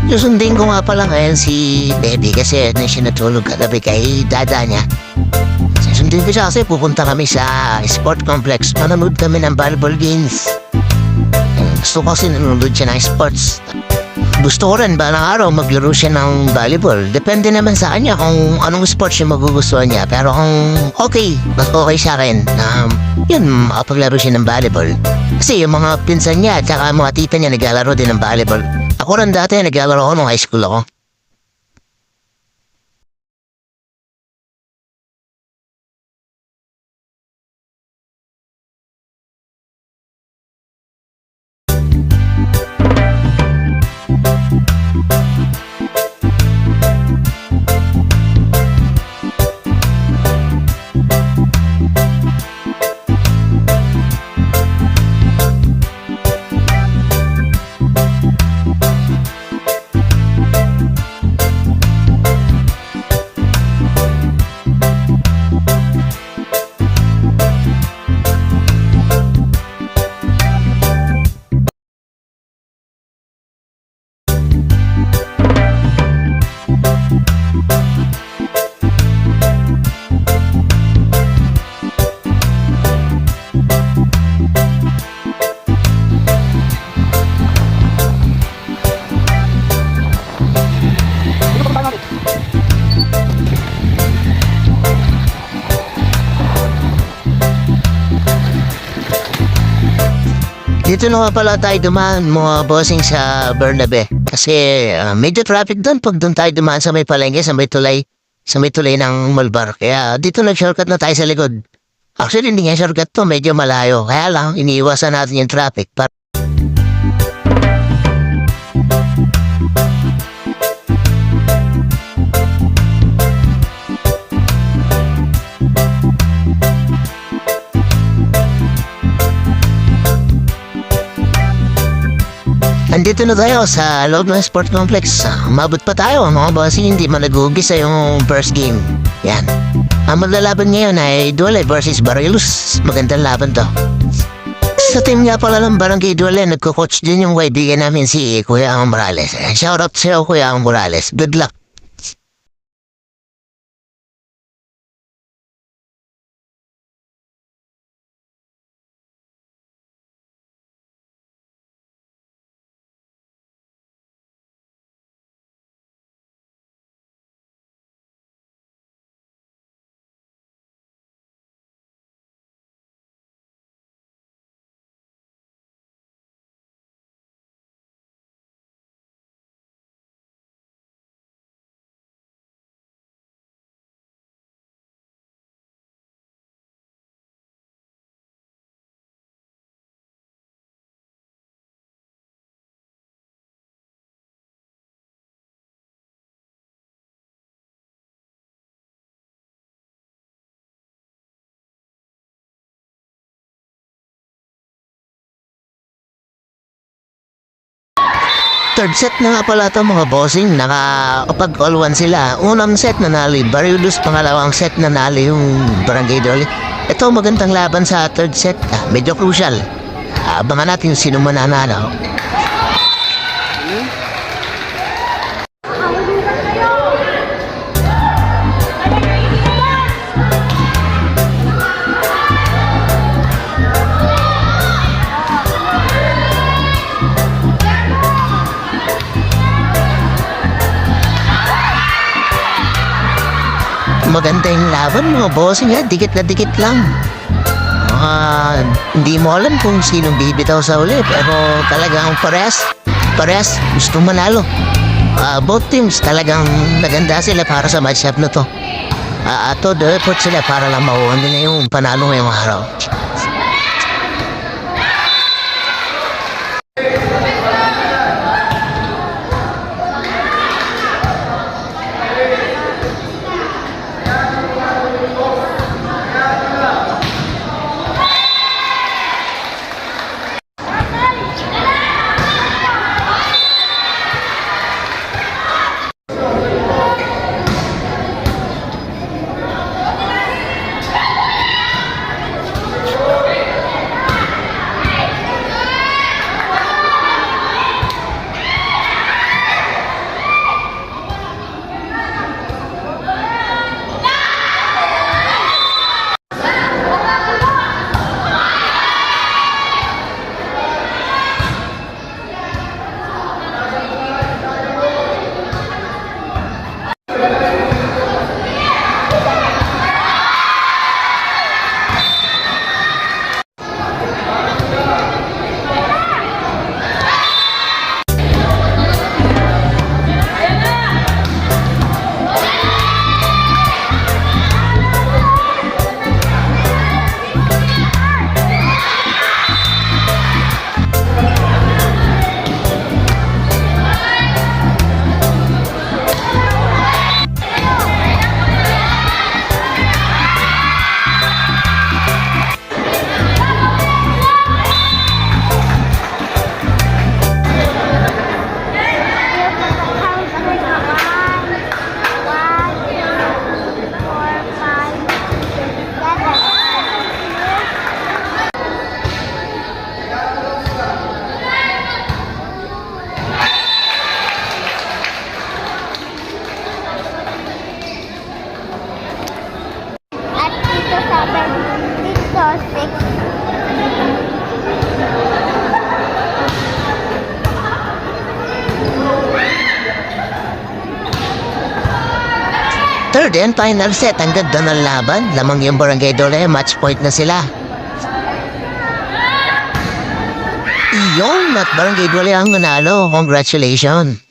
Susundin ko nga pala ngayon si Baby kasi na siya natulog kagabi kay dada niya. Susundin ko siya kasi pupunta kami sa sport complex. Manonood kami ng volleyball games. Gusto ko kasi nanonood siya ng sports. Gusto ko rin ba ng araw maglaro siya ng volleyball. Depende naman sa kanya kung anong sports yung magugustuhan niya. Pero kung okay, mas okay sa akin na yun, makapaglaro siya ng volleyball. Kasi yung mga pinsan niya at saka mga tita niya naglalaro din ng volleyball. Ako rin dati naglalaro ako nung high school ako. Dito na nga pala tayo dumaan mga bossing sa Bernabe. Kasi medyo traffic doon pag doon tayo dumaan sa may palengke, sa may tulay ng Malbar. Kaya dito nag-shortcut na tayo sa likod. Actually, hindi nga shortcut to, medyo malayo. Kaya lang, iniiwasan natin yung traffic. Andito na tayo sa loob ng sport complex. Umabot pa tayo mga bossing, hindi man nag-ugis sa yung first game. Yan. Ang maglalaban ngayon ay Duele versus Barilus. Magandang laban to. Sa team nga pala ng Barangay Duele, nagko-coach din yung kaibigan namin si Kuya Ang Morales. Shoutout sa'yo Kuya Ang Morales. Good luck. Third set na nga pala ito mga bossing, nakakapag all one sila. Unang set nanalo yung Barilus, pangalawang set nanalo yung Barangay Dole. Ito magandang laban sa third set, medyo crucial. Abangan natin sino mananalo. Maganda yung laban mga bossing, dikit na dikit lang. Hindi mo alam kung sinong bibitaw sa uli, pero talagang parehas gusto manalo. Both teams talagang naganda sila para sa matchup na to. Todo effort sila para lang makuha nila yung panalo ngayong araw. Third and final set, ang ganda ng laban. Lamang yung Barangay Dole, match point na sila. Iyon, at Barangay Dole ang nanalo. Congratulations.